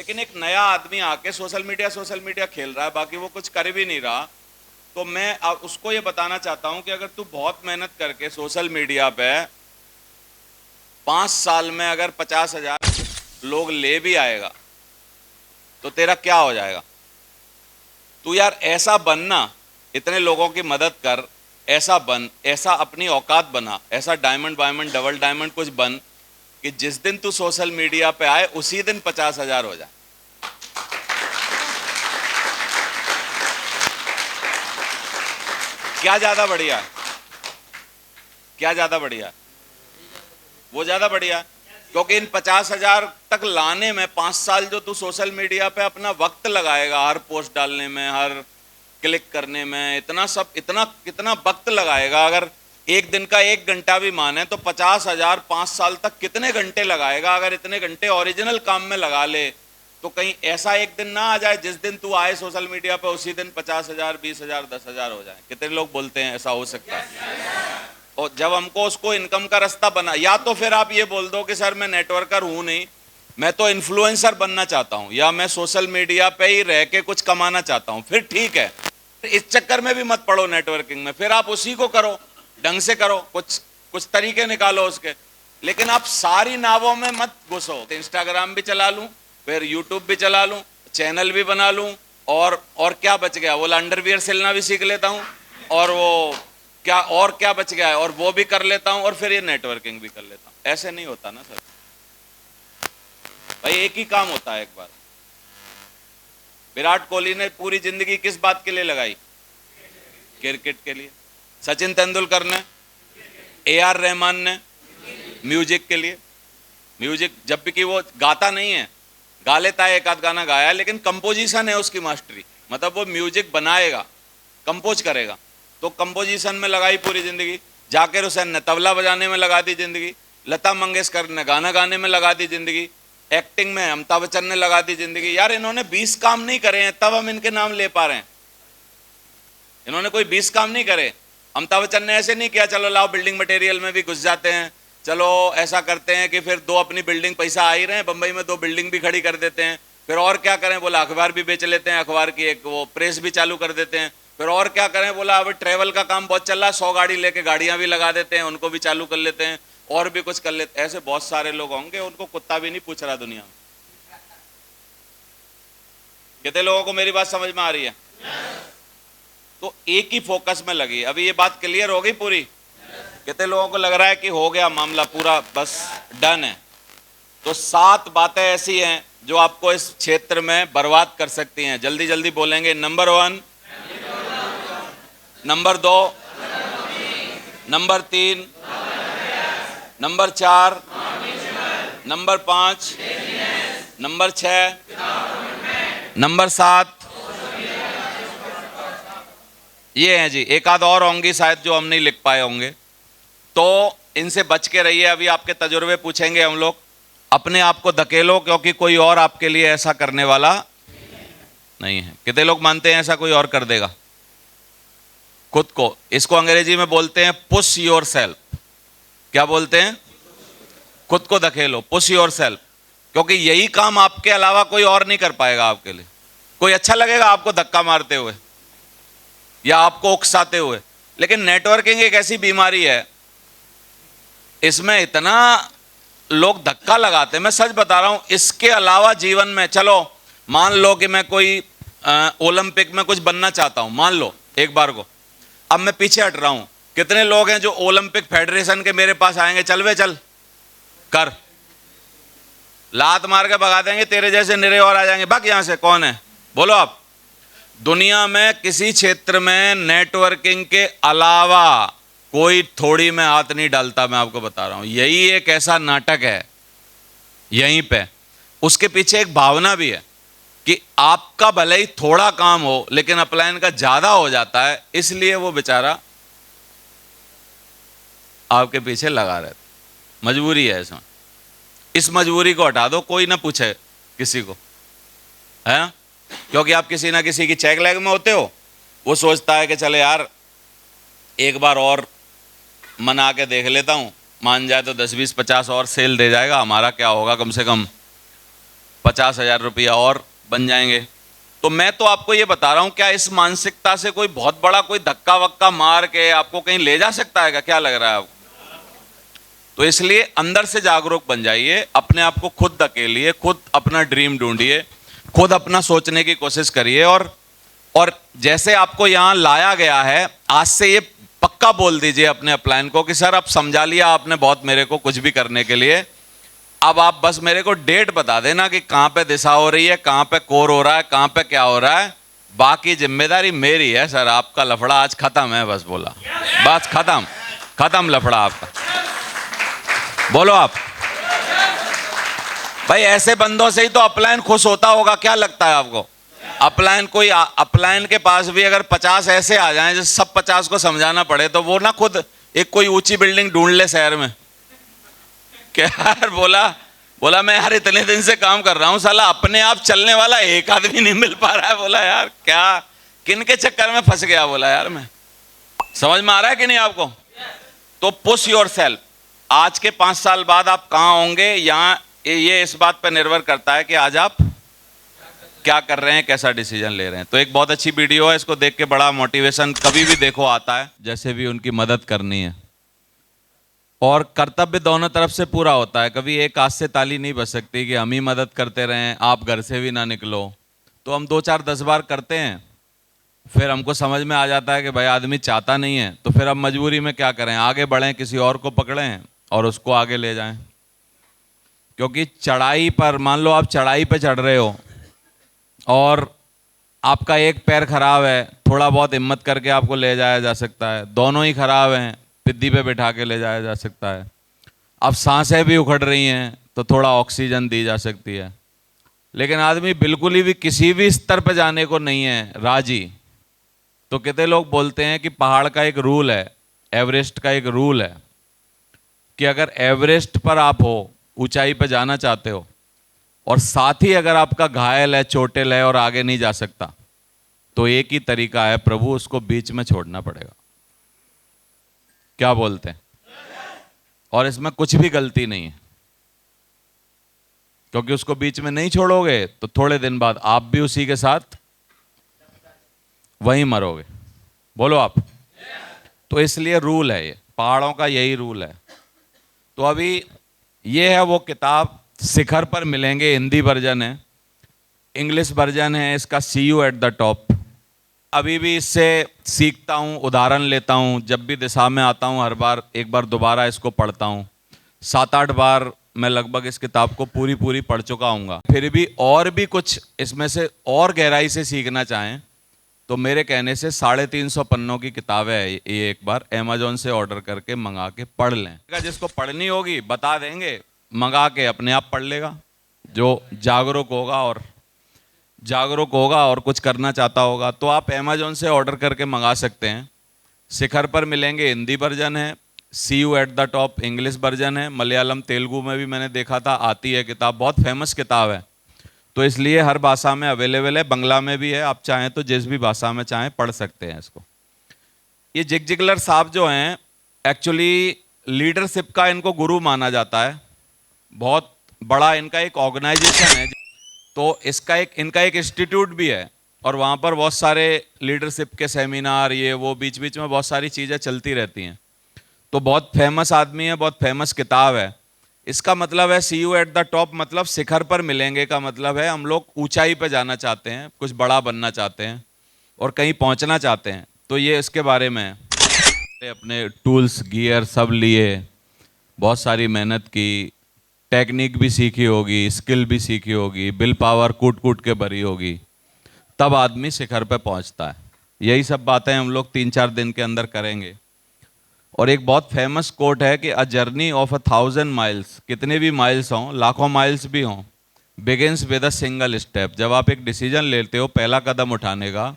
लेकिन एक नया आदमी आके सोशल मीडिया खेल रहा है, बाकी वो कुछ कर भी नहीं रहा। तो मैं अब उसको ये बताना चाहता हूं कि अगर तू बहुत मेहनत करके सोशल मीडिया पे 5 साल में अगर 50,000 लोग ले भी आएगा तो तेरा क्या हो जाएगा। तू यार ऐसा बनना, इतने लोगों की मदद कर, ऐसा बन, ऐसा अपनी औकात बना, ऐसा डायमंड वायमंड डबल डायमंड कुछ बन कि जिस दिन तू सोशल मीडिया पे आए उसी दिन 50,000 हो जाए। क्या ज्यादा बढ़िया है? क्या ज्यादा बढ़िया है? वो ज्यादा बढ़िया है, क्योंकि इन 50,000 तक लाने में 5 साल जो तू सोशल मीडिया पे अपना वक्त लगाएगा, हर पोस्ट डालने में, हर क्लिक करने में, इतना सब, इतना कितना वक्त लगाएगा। अगर एक दिन का 1 घंटा भी माने तो 50,000 5 साल तक कितने घंटे लगाएगा। अगर इतने घंटे ओरिजिनल काम में लगा ले तो कहीं ऐसा एक दिन ना आ जाए जिस दिन तू आए सोशल मीडिया पे उसी दिन 50,000 20,000 10,000 हो जाए। कितने लोग बोलते हैं ऐसा हो सकता है? और जब हमको उसको इनकम का रास्ता बना, या तो फिर आप ये बोल दो कि सर मैं नेटवर्कर हूं नहीं, मैं तो इन्फ्लुएंसर बनना चाहता हूं, या मैं सोशल मीडिया पे ही रह के कुछ कमाना चाहता हूं, फिर ठीक है। इस चक्कर में भी मत पड़ो नेटवर्किंग में, फिर आप उसी को करो, ढंग से करो, कुछ कुछ तरीके निकालो उसके। लेकिन आप सारी नावों में मत घुसो। इंस्टाग्राम भी चला लूं, फिर यूट्यूब भी चला लूं, चैनल भी बना लूं, और क्या बच गया, वो अंडरवियर सिलना भी सीख लेता हूं, और वो क्या बच गया है, और वो भी कर लेता हूं, और फिर ये नेटवर्किंग भी कर लेता हूं। ऐसे नहीं होता ना सर भाई, एक ही काम होता है एक बार। विराट कोहली ने पूरी जिंदगी किस बात के लिए लगाई? क्रिकेट के लिए। सचिन तेंदुलकर ने, AR रहमान ने म्यूजिक के लिए। म्यूजिक जब भी कि वो गाता नहीं है, गा लेता है, एक आध गाना गाया, लेकिन कंपोजिशन है उसकी मास्टरी, मतलब वो म्यूजिक बनाएगा, कंपोज करेगा, तो कंपोजिशन में लगाई पूरी जिंदगी। जाकिर हुसैन ने तबला बजाने में लगा दी जिंदगी, लता मंगेशकर ने गाना गाने में लगा दी जिंदगी, एक्टिंग में अमिताभ बच्चन ने लगा दी जिंदगी। यार इन्होंने 20 काम नहीं करे हैं, तब हम इनके नाम ले पा रहे हैं। इन्होंने कोई 20 काम नहीं करे। अमिताभ बच्चन ने ऐसे नहीं किया चलो लाओ बिल्डिंग मटेरियल में भी घुस जाते हैं, चलो ऐसा करते हैं कि फिर 2 अपनी बिल्डिंग, पैसा आ ही रहे हैं, बंबई में 2 बिल्डिंग भी खड़ी कर देते हैं, फिर और क्या करें, बोला अखबार भी बेच लेते हैं, अखबार की एक वो प्रेस भी चालू कर देते हैं, फिर और क्या करें, बोला अब ट्रेवल का काम बहुत चल रहा है, 100 गाड़ी लेके गाड़ियां भी लगा देते हैं, उनको भी चालू कर लेते हैं, और भी कुछ कर लेते। ऐसे बहुत सारे लोग होंगे, उनको कुत्ता भी नहीं पूछ रहा दुनिया में। कितने लोगों को मेरी बात समझ में आ रही है? तो एक ही फोकस में लगी। अभी ये बात क्लियर हो गई पूरी? कितने लोगों को लग रहा है कि हो गया मामला पूरा, बस डन है? तो 7 बातें ऐसी हैं जो आपको इस क्षेत्र में बर्बाद कर सकती हैं। जल्दी जल्दी बोलेंगे। Number 1, number 2, number 3, number 4, number 5, number 6, number 7, ये हैं जी। एक आध और होंगी शायद जो हम नहीं लिख पाए होंगे, तो इनसे बच के रहिए। अभी आपके तजुर्बे पूछेंगे हम लोग, अपने आप को धकेलो, क्योंकि कोई और आपके लिए ऐसा करने वाला नहीं है। कितने लोग मानते हैं ऐसा कोई और कर देगा? खुद को, इसको अंग्रेजी में बोलते हैं पुश योर सेल्फ। क्या बोलते हैं? खुद को धकेलो, पुश योर सेल्फ, क्योंकि यही काम आपके अलावा कोई और नहीं कर पाएगा आपके लिए। कोई अच्छा लगेगा आपको धक्का मारते हुए या आपको उकसाते हुए, लेकिन नेटवर्किंग एक ऐसी बीमारी है, इसमें इतना लोग धक्का लगाते हैं। मैं सच बता रहा हूं, इसके अलावा जीवन में, चलो मान लो कि मैं कोई ओलंपिक में कुछ बनना चाहता हूं, मान लो एक बार को, अब मैं पीछे हट रहा हूं। कितने लोग हैं जो ओलंपिक फेडरेशन के मेरे पास आएंगे, चल वे चल कर, लात मार के भगा देंगे, तेरे जैसे निरे और आ जाएंगे, भाग यहां से। कौन है बोलो आप? दुनिया में किसी क्षेत्र में नेटवर्किंग के अलावा कोई थोड़ी में हाथ नहीं डालता, मैं आपको बता रहा हूं। यही एक ऐसा नाटक है यहीं पे। उसके पीछे एक भावना भी है कि आपका भले ही थोड़ा काम हो लेकिन अपलाइन का ज्यादा हो जाता है, इसलिए वो बेचारा आपके पीछे लगा रहता। मजबूरी है इसमें। इस मजबूरी को हटा दो, कोई ना पूछे किसी को, है? क्योंकि आप किसी ना किसी की चेक लेग में होते हो, वो सोचता है कि चले यार एक बार और मना के देख लेता हूं, मान जाए तो 10 20 50 और सेल दे जाएगा, हमारा क्या होगा, कम से कम 50,000 रुपया और बन जाएंगे। तो मैं तो आपको ये बता रहा हूं, क्या इस मानसिकता से कोई बहुत बड़ा कोई धक्का वक्का मार के आपको कहीं ले जा सकता है क्या लग रहा है आपको? तो इसलिए अंदर से जागरूक बन जाइए, अपने आप को खुद धकेलिए, खुद अपना ड्रीम ढूंढिए, खुद अपना सोचने की कोशिश करिए। और जैसे आपको यहां लाया गया है, आज से ये पक्का बोल दीजिए अपने अपलाइन को कि सर अब समझा लिया आपने बहुत मेरे को कुछ भी करने के लिए, अब आप बस मेरे को डेट बता देना कि कहां पे दिशा हो रही है, कहां पे कोर हो रहा है, कहां पे क्या हो रहा है, बाकी जिम्मेदारी मेरी है सर, आपका लफड़ा आज खत्म है, बस बोला, बस खत्म लफड़ा आपका। बोलो आप भाई, ऐसे बंदों से ही तो अपलाइन खुश होता होगा, क्या लगता है आपको? अपलाइन के पास भी अगर 50 ऐसे आ जाएं जो सब 50 को समझाना पड़े, तो वो ना खुद एक कोई ऊंची बिल्डिंग ढूंढ ले शहर में, क्या यार बोला मैं यार इतने दिन से काम कर रहा हूं, साला अपने आप चलने वाला एक आदमी नहीं मिल पा रहा है। बोला यार क्या, किन के चक्कर में फंस गया, बोला यार मैं। समझ में आ रहा है कि नहीं आपको? तो पुश योरसेल्फ। आज के 5 साल बाद आप कहां होंगे, यहां ये इस बात पर निर्भर करता है कि आज आप क्या कर रहे हैं, कैसा डिसीजन ले रहे हैं। तो एक बहुत अच्छी वीडियो है, इसको देख के बड़ा मोटिवेशन कभी भी देखो आता है, जैसे भी उनकी मदद करनी है। और कर्तव्य दोनों तरफ से पूरा होता है, कभी एक हाथ से ताली नहीं बज सकती कि हम ही मदद करते रहें, आप घर से भी ना निकलो। तो हम 2 4 10 बार करते हैं, फिर हमको समझ में आ जाता है कि भाई आदमी चाहता नहीं है, तो फिर अब मजबूरी में क्या करें, आगे बढ़ें, किसी और को पकड़ें और उसको आगे ले जाएं। क्योंकि चढ़ाई पर, मान लो आप चढ़ाई पे चढ़ रहे हो और आपका एक पैर खराब है, थोड़ा बहुत हिम्मत करके आपको ले जाया जा सकता है, दोनों ही खराब हैं, पिद्दी पे बिठा के ले जाया जा सकता है। अब सांसें भी उखड़ रही हैं तो थोड़ा ऑक्सीजन दी जा सकती है। लेकिन आदमी बिल्कुल ही भी किसी भी स्तर पर जाने को नहीं है राजी। तो कितने लोग बोलते हैं कि पहाड़ का एक रूल है, एवरेस्ट का एक रूल है कि अगर एवरेस्ट पर आप हो, ऊंचाई पर जाना चाहते हो, और साथ ही अगर आपका घायल है, चोटिल है और आगे नहीं जा सकता, तो एक ही तरीका है, प्रभु उसको बीच में छोड़ना पड़ेगा। क्या बोलते हैं? और इसमें कुछ भी गलती नहीं है, क्योंकि उसको बीच में नहीं छोड़ोगे तो थोड़े दिन बाद आप भी उसी के साथ वहीं मरोगे। बोलो आप। तो इसलिए रूल है ये, पहाड़ों का यही रूल है। तो अभी ये है वो किताब, शिखर पर मिलेंगे, हिंदी वर्जन है, इंग्लिश वर्जन है इसका सी यू एट द टॉप। अभी भी इससे सीखता हूँ, उदाहरण लेता हूँ, जब भी दिशा में आता हूँ हर बार एक बार दोबारा इसको पढ़ता हूँ। 7-8 बार मैं लगभग इस किताब को पूरी पढ़ चुका हूँगा। फिर भी और भी कुछ इसमें से और गहराई से सीखना चाहें तो मेरे कहने से 350 पन्नों की किताब है ये, एक बार अमेजोन से ऑर्डर करके मंगा के पढ़ लें। जिसको पढ़नी होगी बता देंगे, मंगा के अपने आप पढ़ लेगा, जो जागरूक होगा और कुछ करना चाहता होगा। तो आप अमेजोन से ऑर्डर करके मंगा सकते हैं। शिखर पर मिलेंगे हिंदी वर्जन है, see you at the top English version है, मलयालम तेलुगु में भी मैंने देखा था आती है किताब, बहुत फेमस किताब है, तो इसलिए हर भाषा में अवेलेबल है, बंगला में भी है, आप चाहें तो जिस भी भाषा में चाहें पढ़ सकते हैं इसको। ये जिग जिगलर साहब जो हैं, एक्चुअली लीडरशिप का इनको गुरु माना जाता है, बहुत बड़ा इनका एक ऑर्गेनाइजेशन है, तो इनका एक इंस्टीट्यूट भी है और वहाँ पर बहुत सारे लीडरशिप के सेमिनार, ये वो बीच बीच में बहुत सारी चीज़ें चलती रहती हैं। तो बहुत फेमस आदमी है, बहुत फेमस किताब है। इसका मतलब है see you at the top, मतलब शिखर पर मिलेंगे का मतलब है हम लोग ऊंचाई पर जाना चाहते हैं, कुछ बड़ा बनना चाहते हैं और कहीं पहुंचना चाहते हैं। तो ये इसके बारे में अपने टूल्स गियर सब लिए, बहुत सारी मेहनत की, टेक्निक भी सीखी होगी, स्किल भी सीखी होगी, विल पावर कूट कूट के भरी होगी, तब आदमी शिखर पे पहुंचता है। यही सब बातें हम लोग 3-4 दिन के अंदर करेंगे। और एक बहुत फेमस कोट है कि अ जर्नी ऑफ 1000 माइल्स, कितने भी माइल्स हों, लाखों माइल्स भी हों, begins with a single step. जब आप एक डिसीजन लेते हो पहला कदम उठाने का,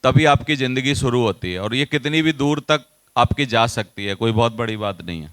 तभी आपकी ज़िंदगी शुरू होती है और ये कितनी भी दूर तक आपकी जा सकती है, कोई बहुत बड़ी बात नहीं है।